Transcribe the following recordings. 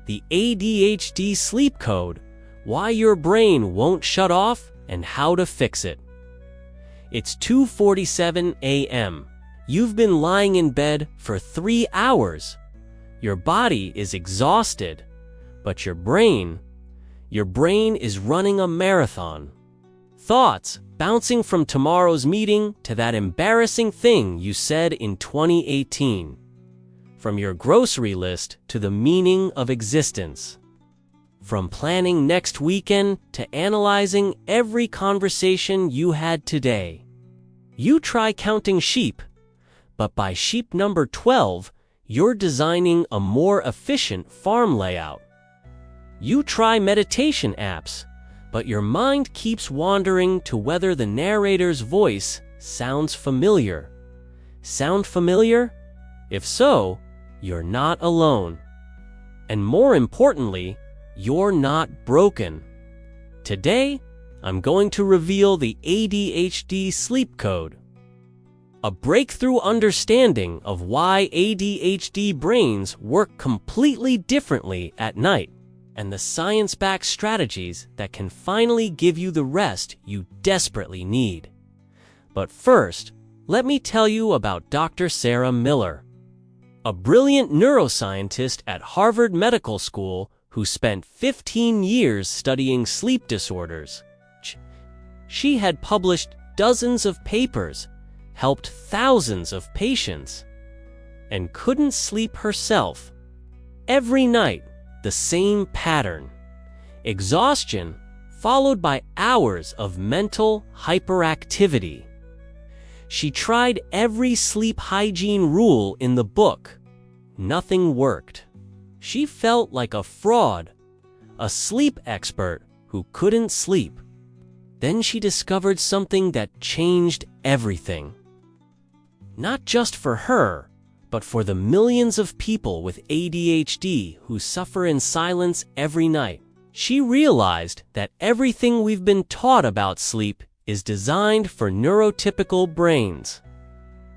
the ADHD Sleep Code, why your brain won't shut off and how to fix it. It's 2:47 a.m. You've been lying in bed for 3 hours. Your body is exhausted, but your brain is running a marathon. Thoughts bouncing from tomorrow's meeting to that embarrassing thing you said in 2018. From your grocery list to the meaning of existence. From planning next weekend to analyzing every conversation you had today. You try counting sheep, but by sheep number 12, you're designing a more efficient farm layout. You try meditation apps, but your mind keeps wandering to whether the narrator's voice sounds familiar. Sound familiar? If so, you're not alone. And more importantly, you're not broken. Today, I'm going to reveal the ADHD Sleep Code. A breakthrough understanding of why ADHD brains work completely differently at night, and the science-backed strategies that can finally give you the rest you desperately need. But first, let me tell you about Dr. Sarah Miller, a brilliant neuroscientist at Harvard Medical School who spent 15 years studying sleep disorders. She had published dozens of papers, helped thousands of patients, and couldn't sleep herself. Every night, the same pattern. Exhaustion, followed by hours of mental hyperactivity. She tried every sleep hygiene rule in the book. Nothing worked. She felt like a fraud, a sleep expert who couldn't sleep. Then she discovered something that changed everything. Not just for her, but for the millions of people with ADHD who suffer in silence every night. She realized that everything we've been taught about sleep is designed for neurotypical brains.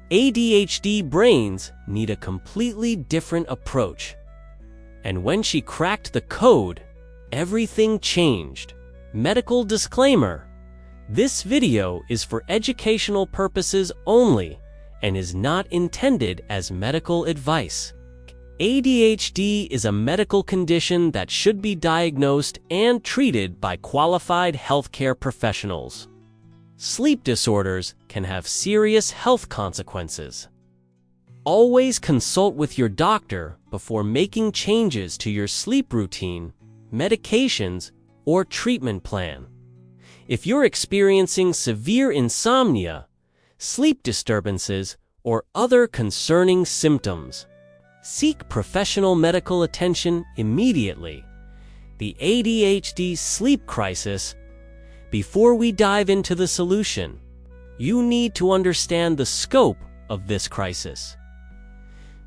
ADHD brains need a completely different approach. And when she cracked the code, everything changed. Medical disclaimer: this video is for educational purposes only and is not intended as medical advice. ADHD is a medical condition that should be diagnosed and treated by qualified healthcare professionals. Sleep disorders can have serious health consequences. Always consult with your doctor before making changes to your sleep routine, medications, or treatment plan. If you're experiencing severe insomnia, sleep disturbances, or other concerning symptoms, seek professional medical attention immediately. The ADHD sleep crisis. Before we dive into the solution, you need to understand the scope of this crisis.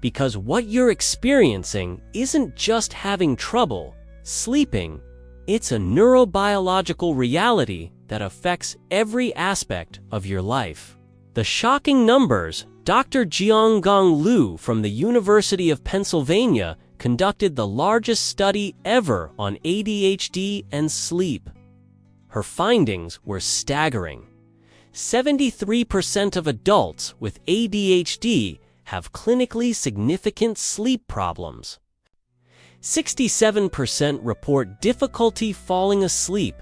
Because what you're experiencing isn't just having trouble sleeping, it's a neurobiological reality that affects every aspect of your life. The shocking numbers. Dr. Jianggang Liu from the University of Pennsylvania conducted the largest study ever on ADHD and sleep. Her findings were staggering. 73% of adults with ADHD have clinically significant sleep problems. 67% report difficulty falling asleep,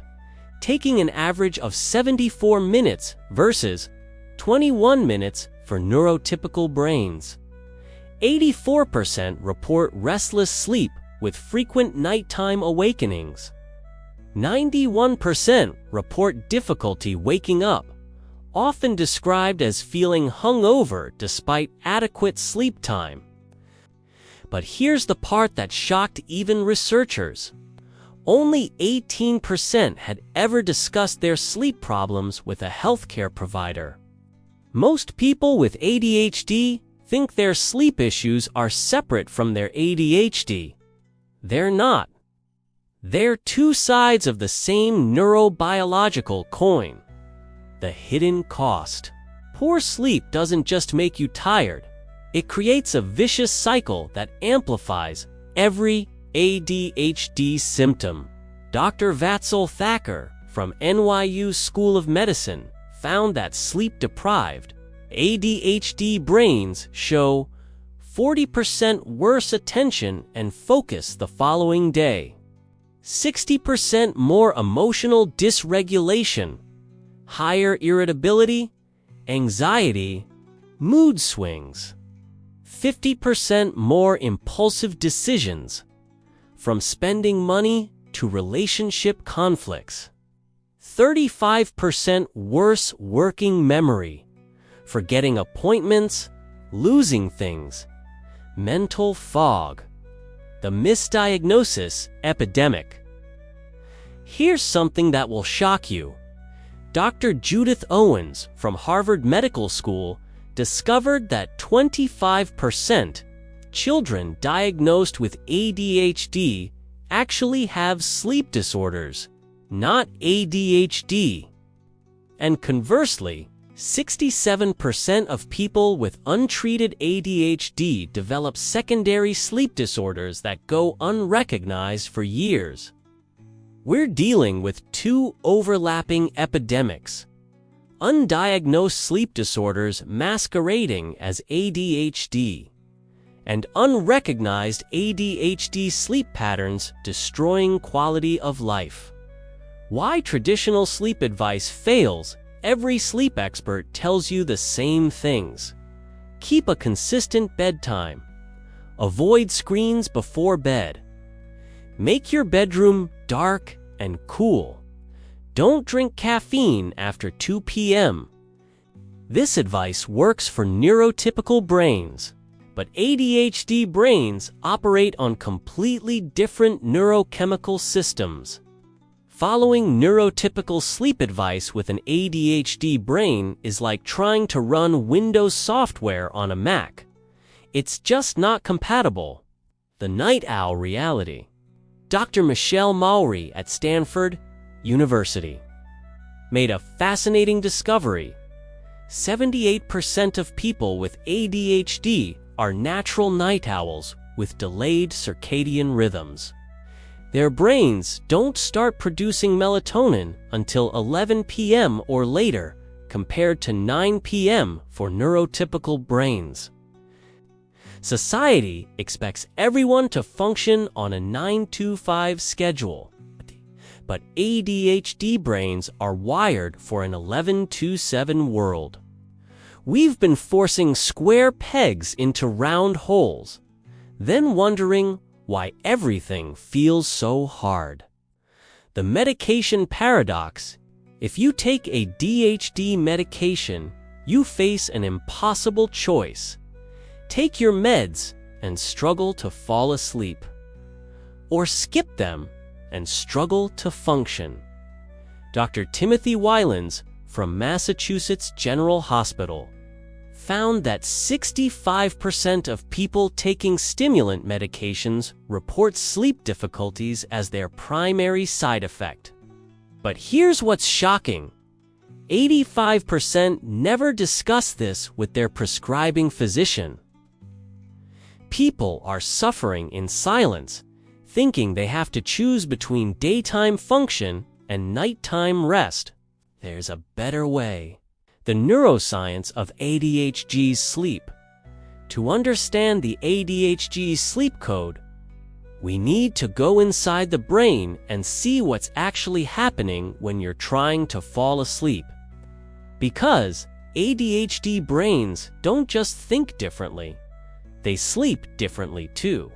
taking an average of 74 minutes versus 21 minutes for neurotypical brains. 84% report restless sleep with frequent nighttime awakenings. 91% report difficulty waking up, often described as feeling hungover despite adequate sleep time. But here's the part that shocked even researchers. Only 18% had ever discussed their sleep problems with a healthcare provider. Most people with ADHD think their sleep issues are separate from their ADHD. They're not. They're two sides of the same neurobiological coin. The hidden cost. Poor sleep doesn't just make you tired. It creates a vicious cycle that amplifies every ADHD symptom. Dr. Vatsal Thakur from NYU School of Medicine found that sleep-deprived ADHD brains show 40% worse attention and focus the following day, 60% more emotional dysregulation, higher irritability, anxiety, mood swings, 50% more impulsive decisions, from spending money to relationship conflicts, 35% worse working memory, forgetting appointments, losing things, mental fog, the misdiagnosis epidemic. Here's something that will shock you. Dr. Judith Owens from Harvard Medical School discovered that 25% children diagnosed with ADHD actually have sleep disorders, not ADHD. And conversely, 67% of people with untreated ADHD develop secondary sleep disorders that go unrecognized for years. We're dealing with two overlapping epidemics: undiagnosed sleep disorders masquerading as ADHD, and unrecognized ADHD sleep patterns destroying quality of life. Why traditional sleep advice fails? Every sleep expert tells you the same things. Keep a consistent bedtime. Avoid screens before bed. Make your bedroom dark and cool. Don't drink caffeine after 2 p.m. This advice works for neurotypical brains, but ADHD brains operate on completely different neurochemical systems. Following neurotypical sleep advice with an ADHD brain is like trying to run Windows software on a Mac. It's just not compatible. The night owl reality. Dr. Michelle Mowry at Stanford University made a fascinating discovery. 78% of people with ADHD are natural night owls with delayed circadian rhythms. Their brains don't start producing melatonin until 11 p.m. or later, compared to 9 p.m. for neurotypical brains. Society expects everyone to function on a 9-to-5 schedule, but ADHD brains are wired for an 11-to-7 world. We've been forcing square pegs into round holes, then wondering why everything feels so hard. The medication paradox. If you take a ADHD medication, you face an impossible choice. Take your meds and struggle to fall asleep, or skip them and struggle to function. Dr. Timothy Wylans from Massachusetts General Hospital found that 65% of people taking stimulant medications report sleep difficulties as their primary side effect. But here's what's shocking. 85% never discuss this with their prescribing physician. People are suffering in silence, thinking they have to choose between daytime function and nighttime rest. There's a better way. The neuroscience of ADHD sleep. To understand the ADHD sleep code, we need to go inside the brain and see what's actually happening when you're trying to fall asleep. Because ADHD brains don't just think differently, they sleep differently too.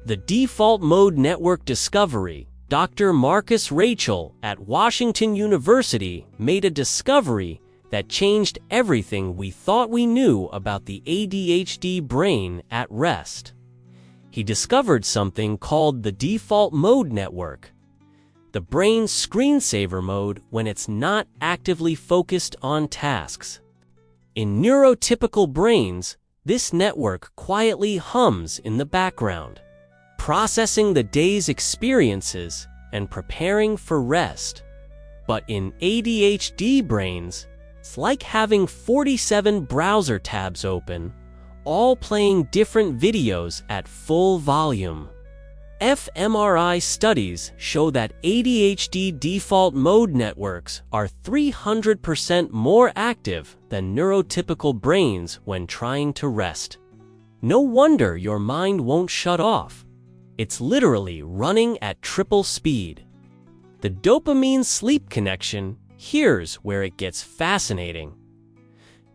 The default mode network discovery. Dr. Marcus Rachel at Washington University made a discovery that changed everything we thought we knew about the ADHD brain at rest. He discovered something called the default mode network, the brain's screensaver mode when it's not actively focused on tasks. In neurotypical brains, this network quietly hums in the background, processing the day's experiences and preparing for rest. But in ADHD brains, it's like having 47 browser tabs open, all playing different videos at full volume. fMRI studies show that ADHD default mode networks are 300% more active than neurotypical brains when trying to rest. No wonder your mind won't shut off. It's literally running at triple speed. The dopamine-sleep connection, here's where it gets fascinating.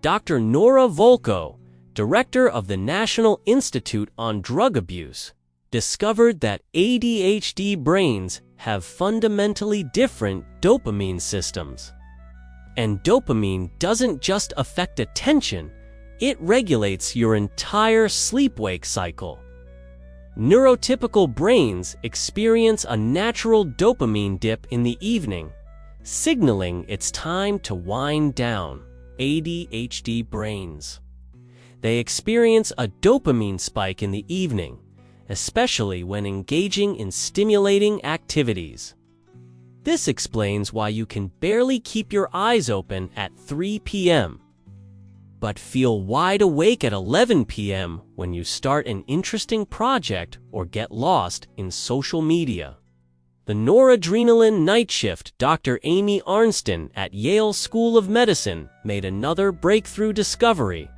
Dr. Nora Volkow, director of the National Institute on Drug Abuse, discovered that ADHD brains have fundamentally different dopamine systems. And dopamine doesn't just affect attention, it regulates your entire sleep-wake cycle. Neurotypical brains experience a natural dopamine dip in the evening, signaling it's time to wind down. ADHD brains. They experience a dopamine spike in the evening, especially when engaging in stimulating activities. This explains why you can barely keep your eyes open at 3 p.m., but feel wide awake at 11 p.m. when you start an interesting project or get lost in social media. The noradrenaline night shift Dr. Amy Arnsten at Yale School of Medicine made another breakthrough discovery.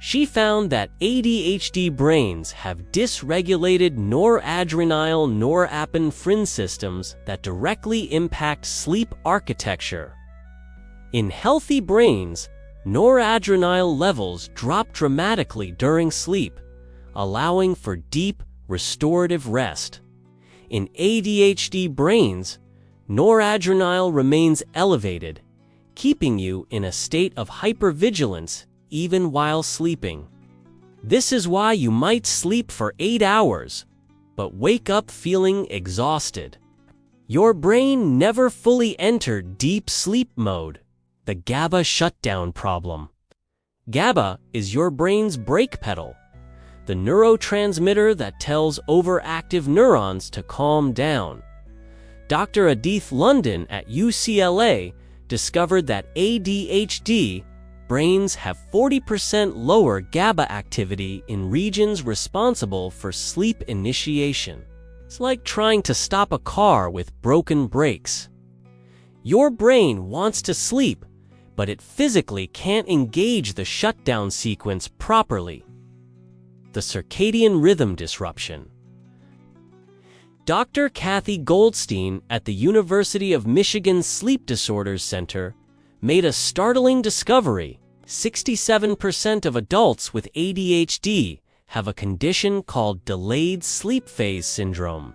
She found that ADHD brains have dysregulated noradrenyl-norepinephrine systems that directly impact sleep architecture. In healthy brains, noradrenyl levels drop dramatically during sleep, allowing for deep, restorative rest. In ADHD brains, noradrenyl remains elevated, keeping you in a state of hypervigilance even while sleeping. This is why you might sleep for 8 hours, but wake up feeling exhausted. Your brain never fully entered deep sleep mode, the GABA shutdown problem. GABA is your brain's brake pedal, the neurotransmitter that tells overactive neurons to calm down. Dr. Adith London at UCLA discovered that ADHD brains have 40% lower GABA activity in regions responsible for sleep initiation. It's like trying to stop a car with broken brakes. Your brain wants to sleep, but it physically can't engage the shutdown sequence properly. The circadian rhythm disruption. Dr. Kathy Goldstein at the University of Michigan Sleep Disorders Center made a startling discovery. 67% of adults with ADHD have a condition called delayed sleep phase syndrome,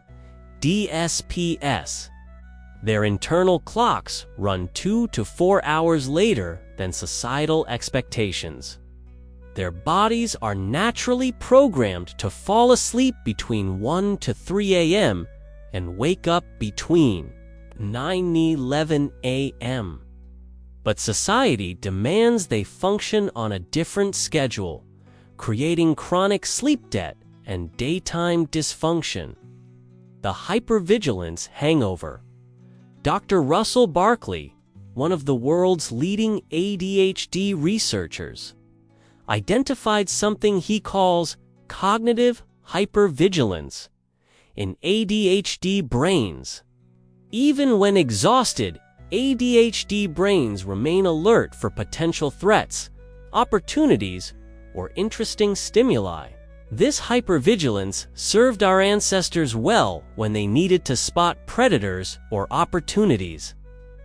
DSPS. Their internal clocks run 2 to 4 hours later than societal expectations. Their bodies are naturally programmed to fall asleep between 1 to 3 a.m. and wake up between 9 and 11 a.m. But society demands they function on a different schedule, creating chronic sleep debt and daytime dysfunction. The hypervigilance hangover. Dr. Russell Barkley, one of the world's leading ADHD researchers, identified something he calls cognitive hypervigilance in ADHD brains. Even when exhausted, ADHD brains remain alert for potential threats, opportunities, or interesting stimuli. This hypervigilance served our ancestors well when they needed to spot predators or opportunities.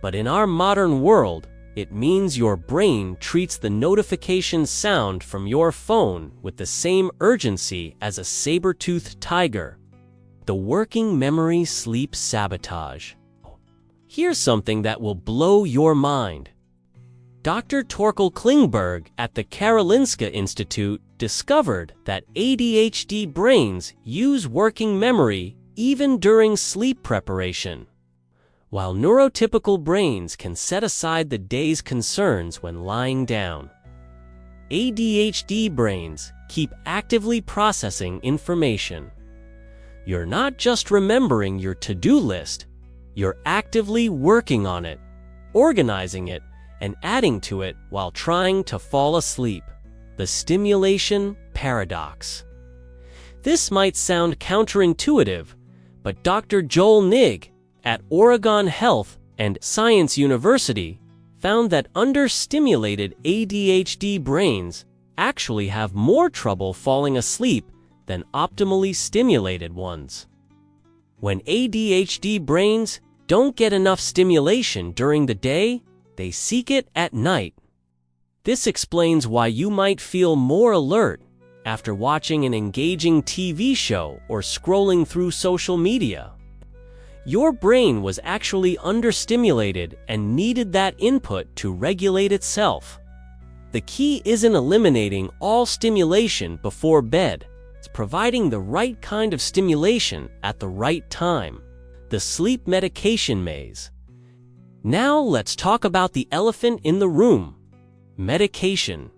But in our modern world, it means your brain treats the notification sound from your phone with the same urgency as a saber-toothed tiger. The working memory sleep sabotage. Here's something that will blow your mind. Dr. Torkel Klingberg at the Karolinska Institute discovered that ADHD brains use working memory even during sleep preparation. While neurotypical brains can set aside the day's concerns when lying down, ADHD brains keep actively processing information. You're not just remembering your to-do list, you're actively working on it, organizing it, and adding to it while trying to fall asleep. The stimulation paradox. This might sound counterintuitive, But Dr. Joel Nigg at Oregon Health and Science University found that understimulated ADHD brains actually have more trouble falling asleep than optimally stimulated ones. When ADHD brains don't get enough stimulation during the day, they seek it at night. This explains why you might feel more alert after watching an engaging TV show or scrolling through social media. Your brain was actually understimulated and needed that input to regulate itself. The key isn't eliminating all stimulation before bed. It's providing the right kind of stimulation at the right time. The sleep medication maze. Now let's talk about the elephant in the room: medication.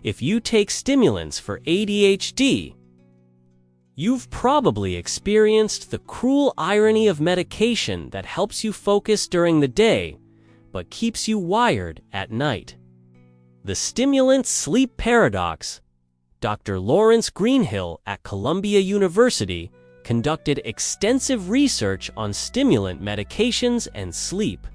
If you take stimulants for ADHD, you've probably experienced the cruel irony of medication that helps you focus during the day, but keeps you wired at night. The stimulant sleep paradox. Dr. Lawrence Greenhill at Columbia University conducted extensive research on stimulant medications and sleep.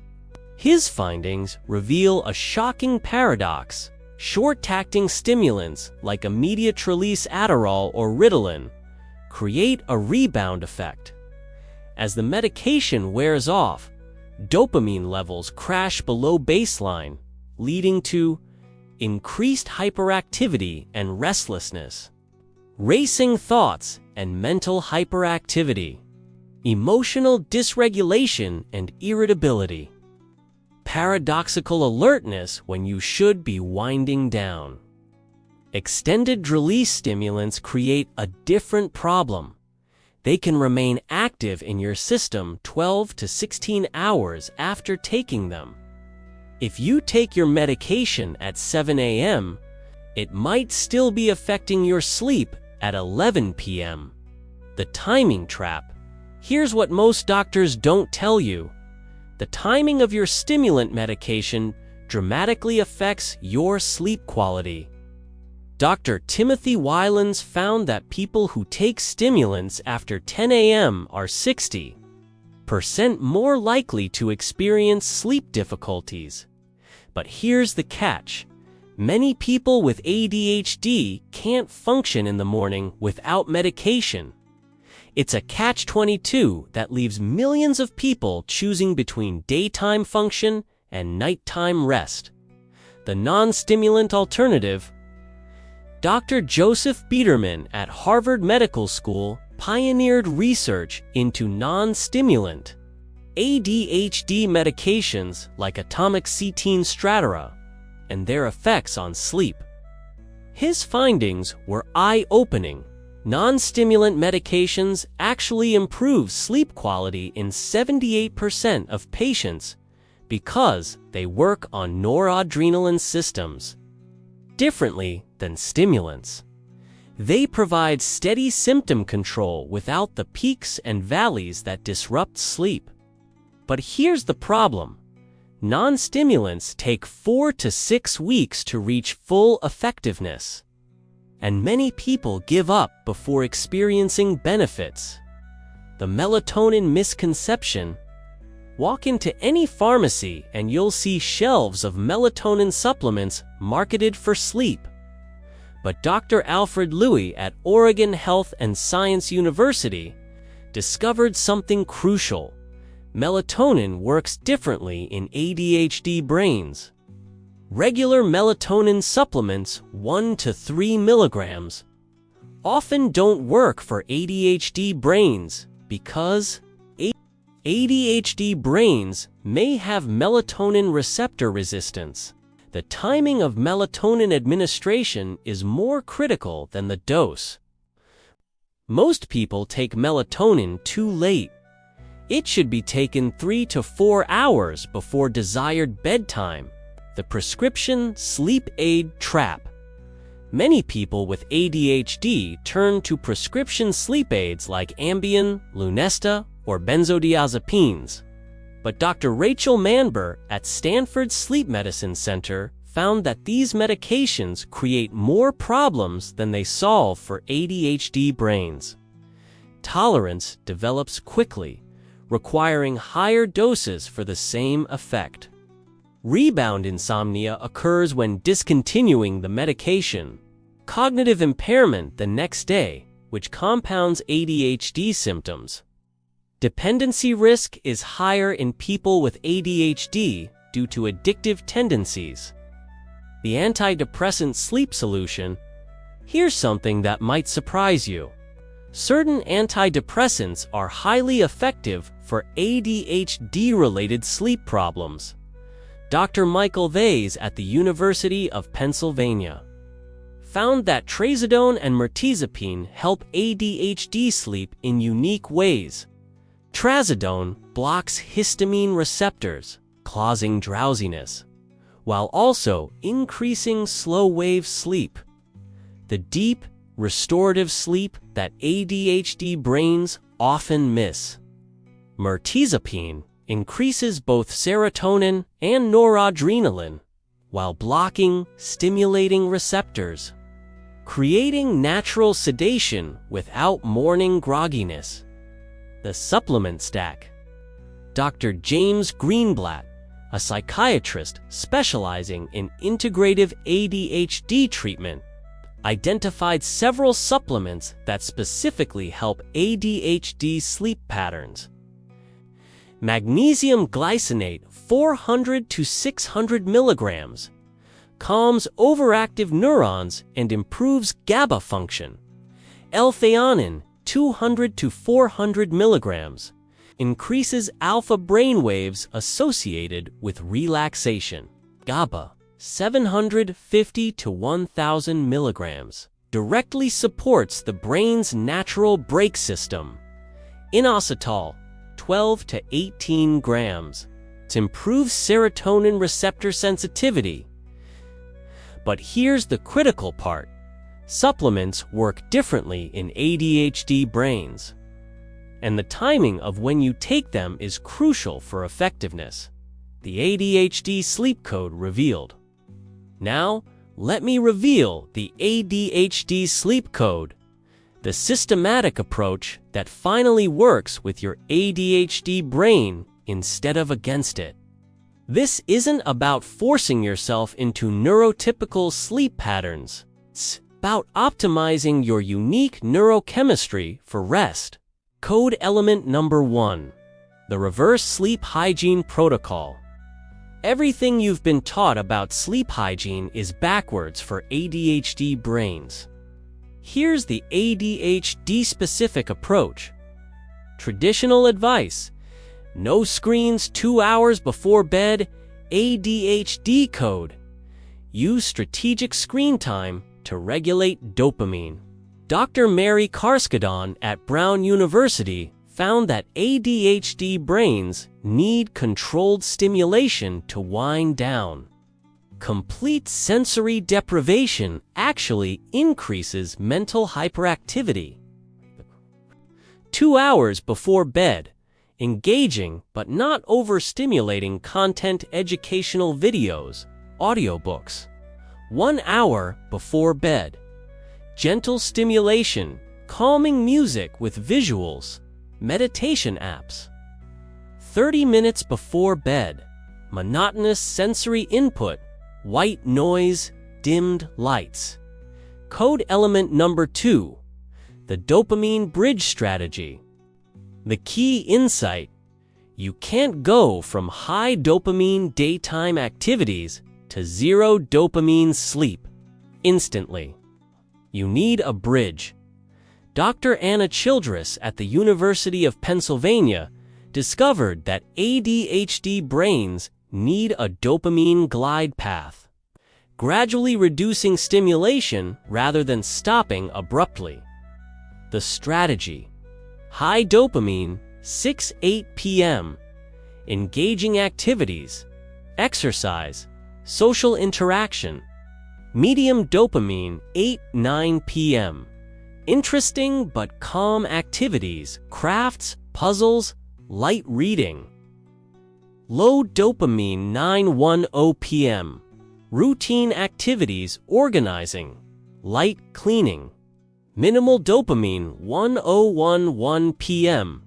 His findings reveal a shocking paradox. Short-acting stimulants like immediate-release Adderall or Ritalin create a rebound effect. As the medication wears off, dopamine levels crash below baseline, leading to increased hyperactivity and restlessness, racing thoughts and mental hyperactivity, emotional dysregulation and irritability, paradoxical alertness when you should be winding down. Extended-release stimulants create a different problem. They can remain active in your system 12 to 16 hours after taking them. If you take your medication at 7 a.m., it might still be affecting your sleep at 11 p.m. The timing trap. Here's what most doctors don't tell you. The timing of your stimulant medication dramatically affects your sleep quality. Dr. Timothy Wylans found that people who take stimulants after 10 a.m. are 60% more likely to experience sleep difficulties. But here's the catch. Many people with ADHD can't function in the morning without medication. It's a catch-22 that leaves millions of people choosing between daytime function and nighttime rest. The non-stimulant alternative. Dr. Joseph Biederman at Harvard Medical School pioneered research into non-stimulant ADHD medications like atomic cetin stratera and their effects on sleep. His findings were eye-opening. Non-stimulant medications actually improve sleep quality in 78% of patients because they work on noradrenaline systems differently than stimulants. They provide steady symptom control without the peaks and valleys that disrupt sleep. But here's the problem. Non-stimulants take 4 to 6 weeks to reach full effectiveness, and many people give up before experiencing benefits. The melatonin misconception. Walk into any pharmacy and you'll see shelves of melatonin supplements marketed for sleep. But Dr. Alfred Louis at Oregon Health and Science University discovered something crucial. Melatonin works differently in ADHD brains. Regular melatonin supplements, 1 to 3 milligrams, often don't work for ADHD brains because ADHD brains may have melatonin receptor resistance. The timing of melatonin administration is more critical than the dose. Most people take melatonin too late. It should be taken 3 to 4 hours before desired bedtime. The prescription sleep aid trap. Many people with ADHD turn to prescription sleep aids like Ambien, Lunesta, or benzodiazepines. But Dr. Rachel Manber at Stanford Sleep Medicine Center found that these medications create more problems than they solve for ADHD brains. tolerance develops quickly, requiring higher doses for the same effect. Rebound insomnia occurs when discontinuing the medication. Cognitive impairment the next day, which compounds ADHD symptoms. Dependency risk is higher in people with ADHD due to addictive tendencies. The antidepressant sleep solution. Here's something that might surprise you. Certain antidepressants are highly effective for ADHD-related sleep problems. Dr. Michael Vase at the University of Pennsylvania found that trazodone and mirtazapine help ADHD sleep in unique ways. Trazodone blocks histamine receptors, causing drowsiness, while also increasing slow-wave sleep, the deep, restorative sleep that ADHD brains often miss. Mirtazapine increases both serotonin and noradrenaline, while blocking stimulating receptors, creating natural sedation without morning grogginess. The supplement stack. Dr. James Greenblatt, a psychiatrist specializing in integrative ADHD treatment, identified several supplements that specifically help ADHD sleep patterns. Magnesium glycinate 400 to 600 milligrams calms overactive neurons and improves GABA function. L-theanine 200 to 400 milligrams increases alpha brainwaves associated with relaxation. GABA 750 to 1000 milligrams directly supports the brain's natural brake system. Inositol 12 to 18 grams improves serotonin receptor sensitivity. But here's the critical part. Supplements work differently in ADHD brains, and the timing of when you take them is crucial for effectiveness. The ADHD Sleep Code revealed. Now, let me reveal the ADHD Sleep Code, the systematic approach that finally works with your ADHD brain instead of against it. This isn't about forcing yourself into neurotypical sleep patterns. It's about optimizing your unique neurochemistry for rest. Code element number 1. The Reverse Sleep Hygiene Protocol. Everything you've been taught about sleep hygiene is backwards for ADHD brains. Here's the ADHD-specific approach. Traditional advice: no screens 2 hours before bed. ADHD code: use strategic screen time to regulate dopamine. Dr. Mary Karskadon at Brown University found that ADHD brains need controlled stimulation to wind down. Complete sensory deprivation actually increases mental hyperactivity. 2 hours before bed, engaging but not overstimulating content, educational videos, audiobooks. 1 hour before bed, gentle stimulation, calming music with visuals, meditation apps. 30 minutes before bed, monotonous sensory input, white noise, dimmed lights. Code element number 2, the dopamine bridge strategy. The key insight: you can't go from high dopamine daytime activities to zero dopamine sleep instantly. You need a bridge. Dr. Anna Childress at the University of Pennsylvania discovered that ADHD brains need a dopamine glide path, gradually reducing stimulation rather than stopping abruptly. The strategy: high dopamine, 6-8 p.m., engaging activities, exercise, social interaction. Medium dopamine, 8-9 p.m., interesting but calm activities, crafts, puzzles, light reading. Low dopamine, 9-10 p.m., routine activities, organizing, light cleaning. Minimal dopamine 1011 p.m.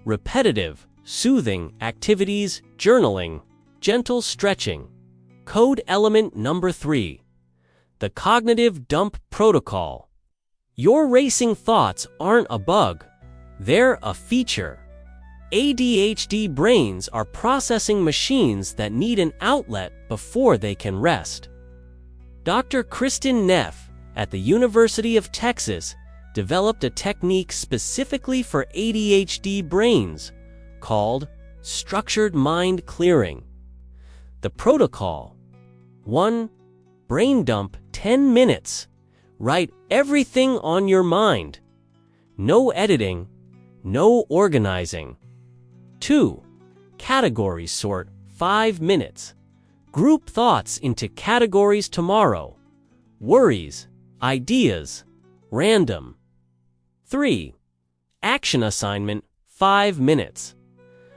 Repetitive, soothing activities, journaling, gentle stretching. Code element number 3. The cognitive dump protocol. Your racing thoughts aren't a bug. They're a feature. ADHD brains are processing machines that need an outlet before they can rest. Dr. Kristen Neff at the University of Texas developed a technique specifically for ADHD brains called structured mind clearing. The protocol: 1. Brain dump 10 minutes. Write everything on your mind. No editing, no organizing. 2. Category sort 5 minutes. Group thoughts into categories tomorrow: worries, ideas, random. 3. Action assignment 5 minutes.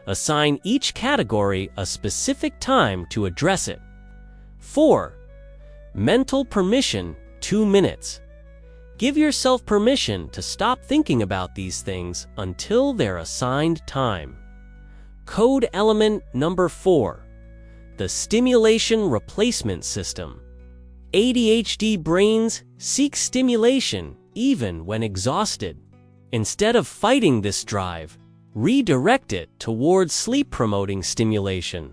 Assign each category a specific time to address it. 4. Mental permission 2 minutes. Give yourself permission to stop thinking about these things until their assigned time. Code element number 4. The stimulation replacement system. ADHD brains seek stimulation even when exhausted. Instead of fighting this drive, redirect it towards sleep-promoting stimulation.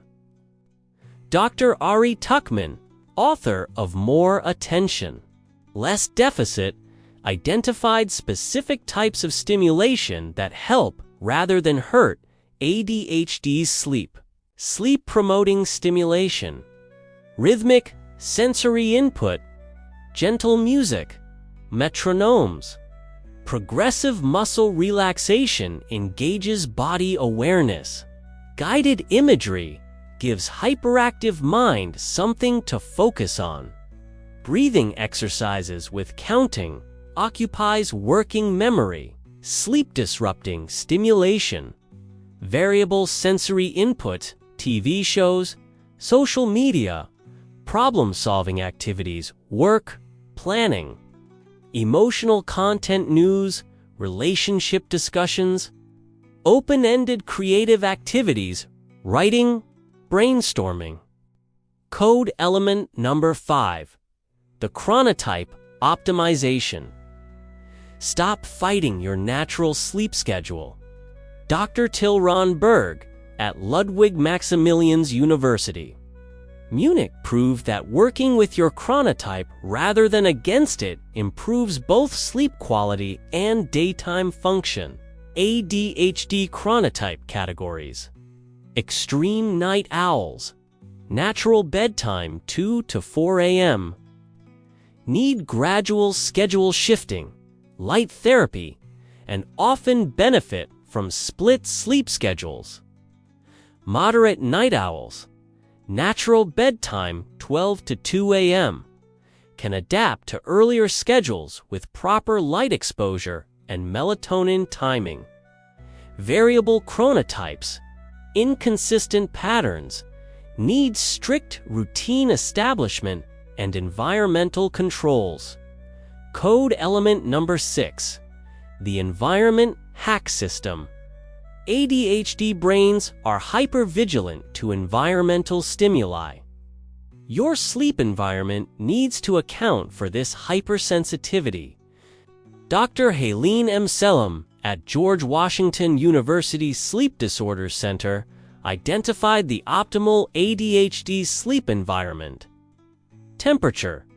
Dr. Ari Tuckman, author of More Attention, Less Deficit, identified specific types of stimulation that help rather than hurt ADHD's sleep. Sleep-promoting stimulation, rhythmic, sensory input, gentle music, metronomes. Progressive muscle relaxation engages body awareness. Guided imagery gives hyperactive mind something to focus on. Breathing exercises with counting occupies working memory. Sleep-disrupting stimulation, variable sensory input, TV shows, social media, problem-solving activities, work, planning, emotional content, news, relationship discussions, open-ended creative activities, writing, brainstorming. Code element number 5. The chronotype optimization. Stop fighting your natural sleep schedule. Dr. Tilron Berg at Ludwig Maximilians University, Munich proved that working with your chronotype rather than against it improves both sleep quality and daytime function. ADHD chronotype categories: extreme night owls, natural bedtime 2 to 4 a.m., need gradual schedule shifting, light therapy, and often benefit from split sleep schedules. Moderate night owls, natural bedtime 12 to 2 a.m., can adapt to earlier schedules with proper light exposure and melatonin timing. Variable chronotypes, inconsistent patterns, need strict routine establishment and environmental controls. Code element number 6. The environment hack system. ADHD brains are hypervigilant to environmental stimuli. Your sleep environment needs to account for this hypersensitivity. Dr. Helene M. Selim at George Washington University Sleep Disorders Center identified the optimal ADHD sleep environment. Temperature: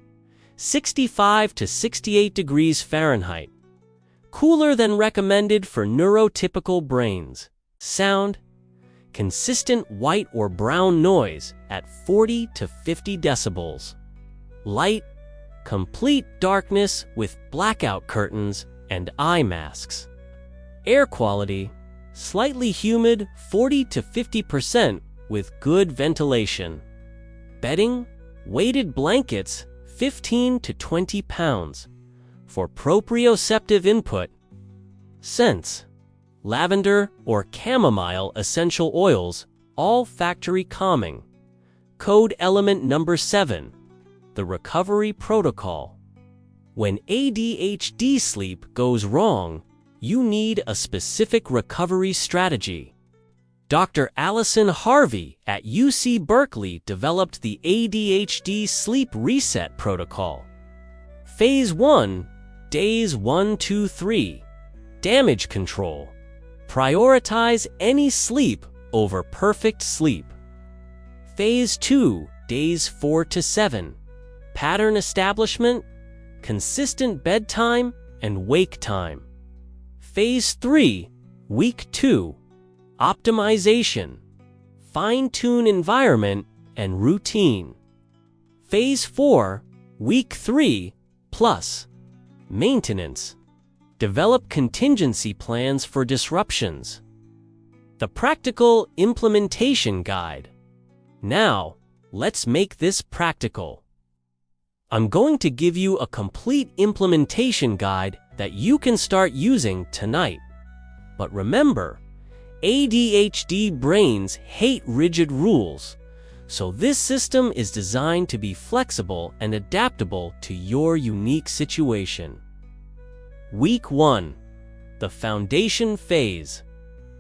65 to 68 degrees Fahrenheit. Cooler than recommended for neurotypical brains. Sound: consistent white or brown noise at 40 to 50 decibels. Light: complete darkness with blackout curtains and eye masks. Air quality: slightly humid 40 to 50% with good ventilation. Bedding: weighted blankets 15 to 20 pounds. For proprioceptive input: scents: lavender or chamomile essential oils, all factory calming. Code element number 7. The recovery protocol. When ADHD sleep goes wrong, you need a specific recovery strategy. Dr. Allison Harvey at UC Berkeley developed the ADHD Sleep Reset Protocol. Phase 1, Days 1, 2, 3. Damage control. Prioritize any sleep over perfect sleep. Phase 2, Days 4 to 7. Pattern establishment, consistent bedtime, and wake time. Phase 3, Week 2. Optimization. Fine-tune environment and routine. Phase 4, Week 3, Plus. Maintenance. Develop contingency plans for disruptions. The Practical Implementation Guide. Now, let's make this practical. I'm going to give you a complete implementation guide that you can start using tonight. But remember, ADHD brains hate rigid rules, so this system is designed to be flexible and adaptable to your unique situation. Week 1. The Foundation Phase.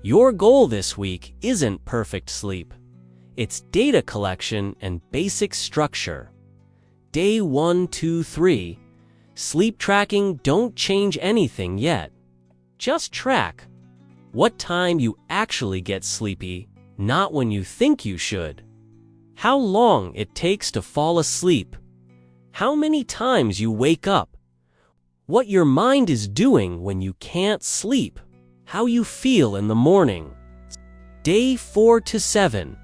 Your goal this week isn't perfect sleep. It's data collection and basic structure. Day 1, 2, 3. Sleep tracking. Don't change anything yet. Just track what time you actually get sleepy, not when you think you should. How long it takes to fall asleep. How many times you wake up. What your mind is doing when you can't sleep. How you feel in the morning. Day 4 to 7.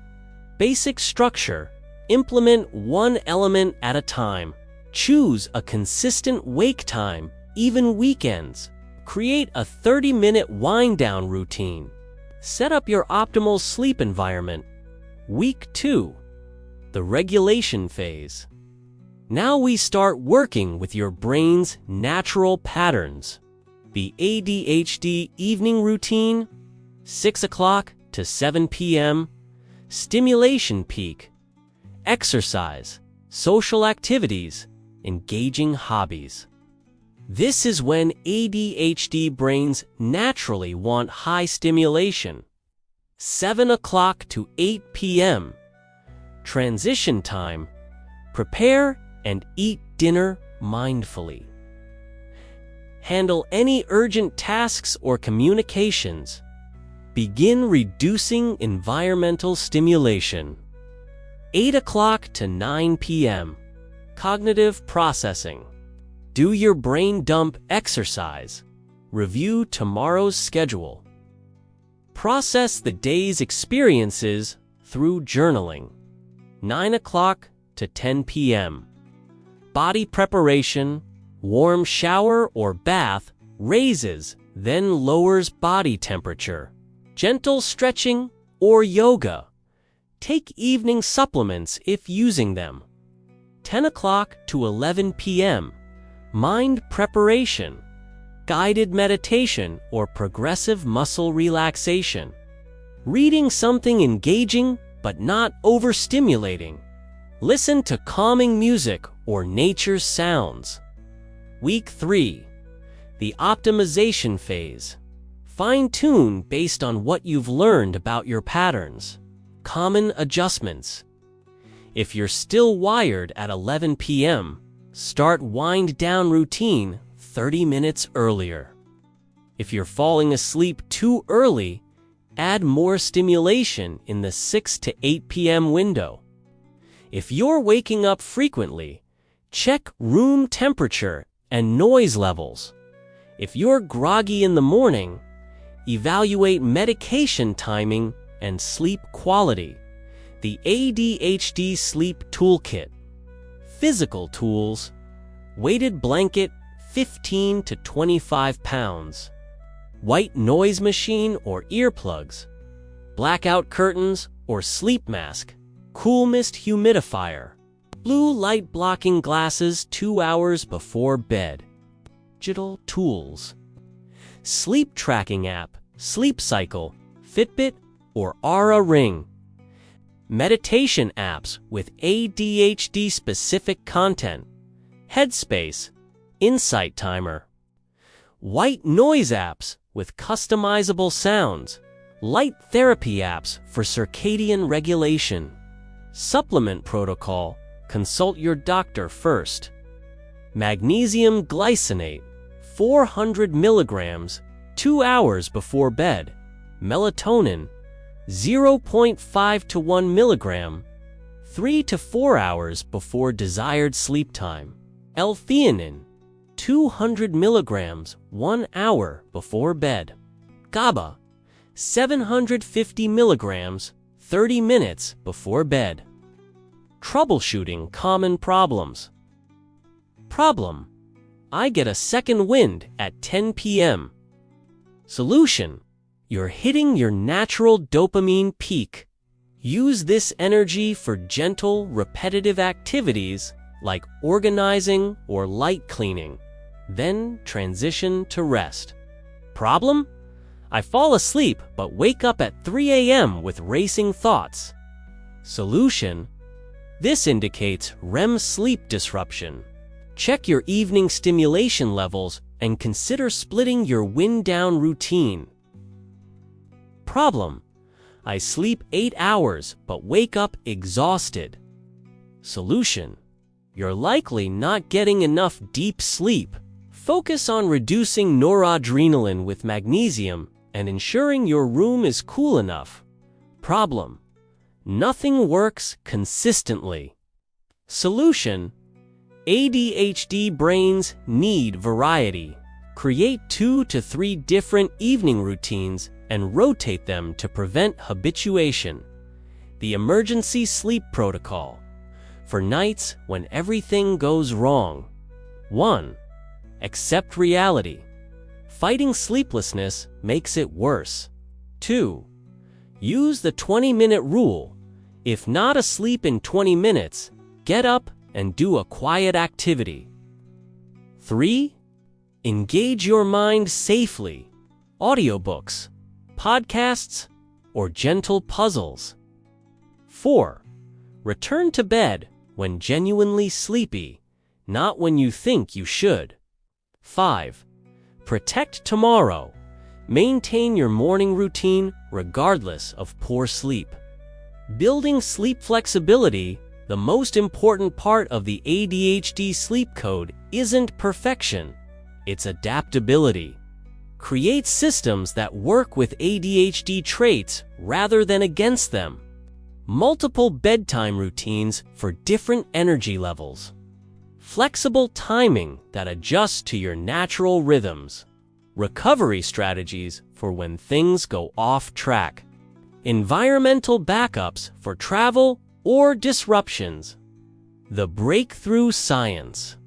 Basic structure. Implement one element at a time. Choose a consistent wake time, even weekends. Create a 30-minute wind-down routine. Set up your optimal sleep environment. Week 2. The Regulation Phase. Now we start working with your brain's natural patterns. The ADHD evening routine, 6 o'clock to 7 p.m., stimulation peak, exercise, social activities, engaging hobbies. This is when ADHD brains naturally want high stimulation. 7 o'clock to 8 p.m. Transition time. Prepare and eat dinner mindfully. Handle any urgent tasks or communications. Begin reducing environmental stimulation. 8 o'clock to 9 p.m. Cognitive processing. Do your brain dump exercise. Review tomorrow's schedule. Process the day's experiences through journaling. 9 o'clock to 10 p.m. Body preparation. Warm shower or bath raises, then lowers body temperature. Gentle stretching or yoga. Take evening supplements if using them. 10 o'clock to 11 p.m. Mind preparation. Guided meditation or progressive muscle relaxation. Reading something engaging but not overstimulating. Listen to calming music or nature's sounds. Week 3. The Optimization Phase. Fine-tune based on what you've learned about your patterns. Common adjustments. If you're still wired at 11 p.m., start wind-down routine 30 minutes earlier. If you're falling asleep too early, add more stimulation in the 6 to 8 p.m. window. If you're waking up frequently, check room temperature and noise levels. If you're groggy in the morning, evaluate medication timing and sleep quality. The ADHD Sleep Toolkit. Physical tools. Weighted blanket, 15 to 25 pounds. White noise machine or earplugs. Blackout curtains or sleep mask. Cool mist humidifier. Blue light blocking glasses 2 hours before bed. Digital tools. Sleep tracking app, Sleep Cycle, Fitbit, or Aura Ring. Meditation apps with ADHD-specific content. Headspace, Insight Timer. White noise apps with customizable sounds. Light therapy apps for circadian regulation. Supplement protocol. Consult your doctor first. Magnesium glycinate, 400 milligrams, 2 hours before bed. Melatonin, 0.5 to 1 milligram, 3 to 4 hours before desired sleep time. L-theanine, 200 milligrams, 1 hour before bed. GABA, 750 milligrams, 30 minutes before bed. Troubleshooting common problems. Problem: I get a second wind at 10 p.m. Solution: you're hitting your natural dopamine peak. Use this energy for gentle, repetitive activities like organizing or light cleaning. Then transition to rest. Problem: I fall asleep but wake up at 3 a.m. with racing thoughts. Solution: this indicates REM sleep disruption. Check your evening stimulation levels and consider splitting your wind-down routine. Problem: I sleep 8 hours but wake up exhausted. Solution: you're likely not getting enough deep sleep. Focus on reducing noradrenaline with magnesium and ensuring your room is cool enough. Problem: nothing works consistently. Solution: ADHD brains need variety. Create 2 to 3 different evening routines and rotate them to prevent habituation. The emergency sleep protocol. For nights when everything goes wrong. 1. Accept reality. Fighting sleeplessness makes it worse. 2. Use the 20-minute rule. If not asleep in 20 minutes, get up and do a quiet activity. 3. Engage your mind safely. Audiobooks, podcasts, or gentle puzzles. 4. Return to bed when genuinely sleepy, not when you think you should. 5. Protect tomorrow. Maintain your morning routine regardless of poor sleep. Building sleep flexibility. The most important part of the ADHD Sleep Code isn't perfection, it's adaptability. Create systems that work with ADHD traits rather than against them. Multiple bedtime routines for different energy levels. Flexible timing that adjusts to your natural rhythms. Recovery strategies for when things go off track. Environmental backups for travel or disruptions. The breakthrough science.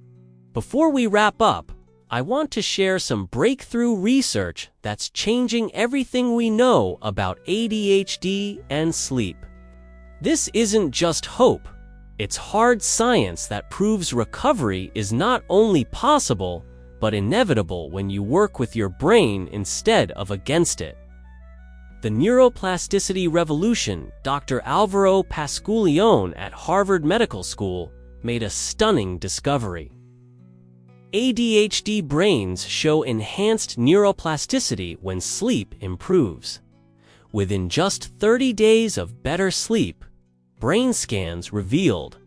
Before we wrap up, I want to share some breakthrough research that's changing everything we know about ADHD and sleep. This isn't just hope, it's hard science that proves recovery is not only possible, but inevitable when you work with your brain instead of against it. The neuroplasticity revolution. Dr. Alvaro Pasculione at Harvard Medical School made a stunning discovery. ADHD brains show enhanced neuroplasticity when sleep improves. Within just 30 days of better sleep, brain scans revealed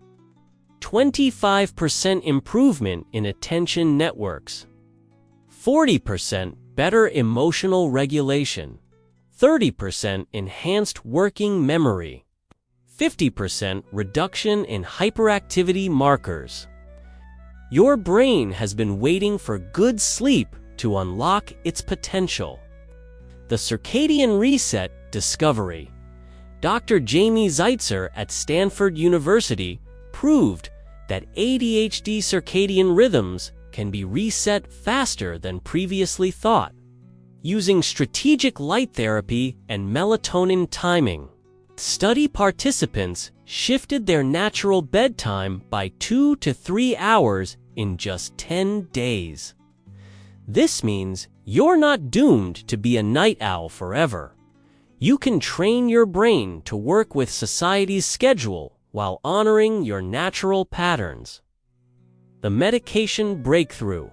25% improvement in attention networks, 40% better emotional regulation, 30% enhanced working memory, 50% reduction in hyperactivity markers. Your brain has been waiting for good sleep to unlock its potential. The Circadian Reset Discovery. Dr. Jamie Zeitzer at Stanford University proved that ADHD circadian rhythms can be reset faster than previously thought, using strategic light therapy and melatonin timing. Study participants shifted their natural bedtime by 2 to 3 hours in just 10 days. This means you're not doomed to be a night owl forever. You can train your brain to work with society's schedule while honoring your natural patterns. The medication breakthrough.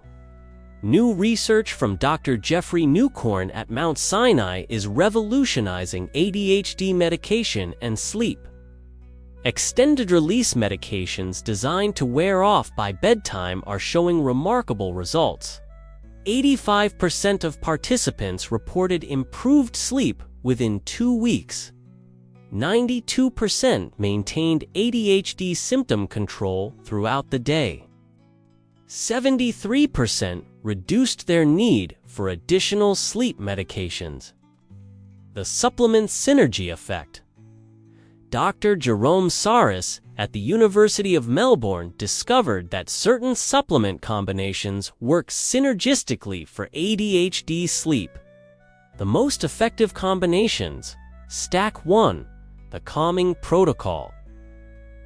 New research from Dr. Jeffrey Newcorn at Mount Sinai is revolutionizing ADHD medication and sleep. Extended-release medications designed to wear off by bedtime are showing remarkable results. 85% of participants reported improved sleep within 2 weeks. 92% maintained ADHD symptom control throughout the day. 73% reduced their need for additional sleep medications. The supplement synergy effect. Dr. Jerome Saris at the University of Melbourne discovered that certain supplement combinations work synergistically for ADHD sleep. The most effective combinations: Stack 1, the calming protocol.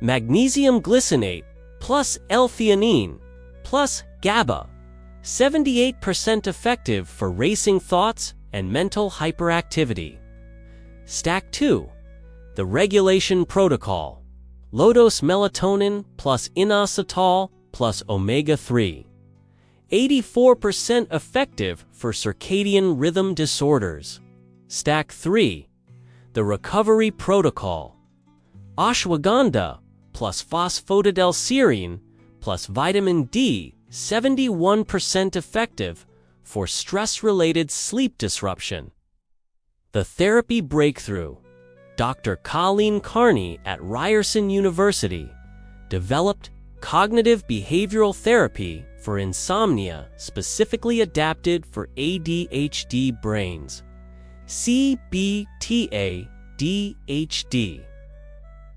Magnesium glycinate plus L-theanine plus GABA, 78% effective for racing thoughts and mental hyperactivity. Stack 2, the regulation protocol. Low-dose melatonin plus inositol plus omega-3, 84% effective for circadian rhythm disorders. Stack 3, the recovery protocol. Ashwagandha plus phosphatidylserine plus vitamin D, 71% effective for stress-related sleep disruption. The therapy breakthrough. Dr. Colleen Carney at Ryerson University developed cognitive behavioral therapy for insomnia specifically adapted for ADHD brains. CBTA-DHD.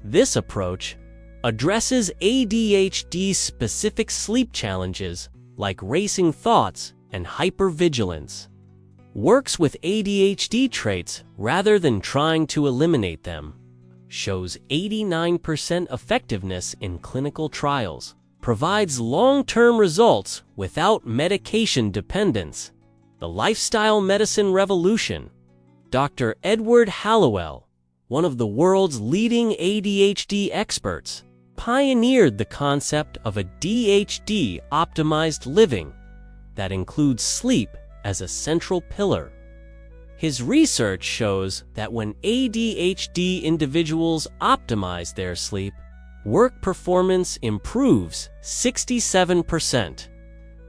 This approach addresses ADHD-specific sleep challenges like racing thoughts and hypervigilance. Works with ADHD traits rather than trying to eliminate them. Shows 89% effectiveness in clinical trials. Provides long-term results without medication dependence. The lifestyle medicine revolution. Dr. Edward Hallowell, one of the world's leading ADHD experts, pioneered the concept of a DHD-optimized living that includes sleep as a central pillar. His research shows that when ADHD individuals optimize their sleep, work performance improves 67%.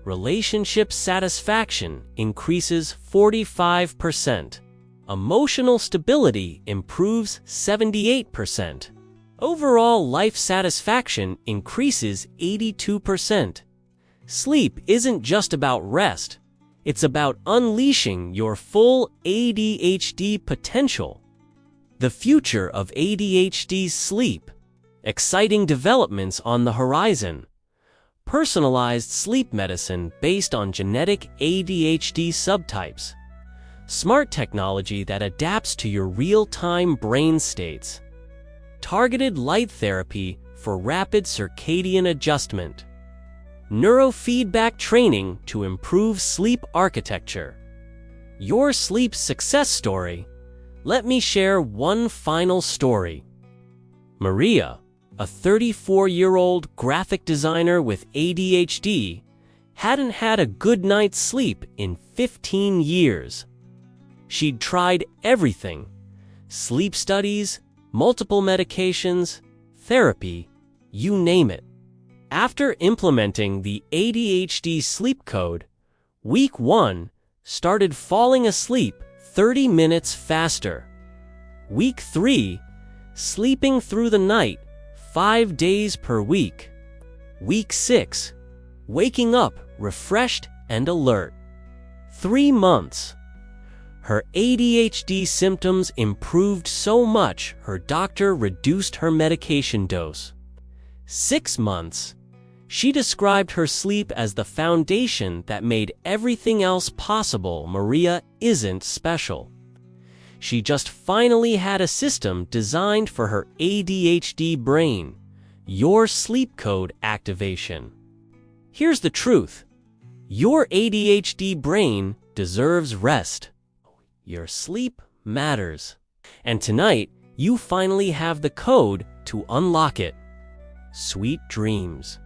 Relationship satisfaction increases 45%. Emotional stability improves 78%. Overall life satisfaction increases 82%. Sleep isn't just about rest. It's about unleashing your full ADHD potential. The future of ADHD sleep. Exciting developments on the horizon. Personalized sleep medicine based on genetic ADHD subtypes. Smart technology that adapts to your real-time brain states. Targeted light therapy for rapid circadian adjustment. Neurofeedback training to improve sleep architecture. Your sleep success story. Let me share one final story. Maria, a 34-year-old graphic designer with ADHD, hadn't had a good night's sleep in 15 years. She'd tried everything: sleep studies, multiple medications, therapy, you name it. After implementing the ADHD Sleep Code, week 1 started falling asleep 30 minutes faster. Week 3, sleeping through the night 5 days per week. Week 6, waking up refreshed and alert. 3 months. Her ADHD symptoms improved so much her doctor reduced her medication dose. 6 months. She described her sleep as the foundation that made everything else possible. Maria isn't special. She just finally had a system designed for her ADHD brain. Your sleep code activation. Here's the truth. Your ADHD brain deserves rest. Your sleep matters. And tonight, you finally have the code to unlock it. Sweet dreams.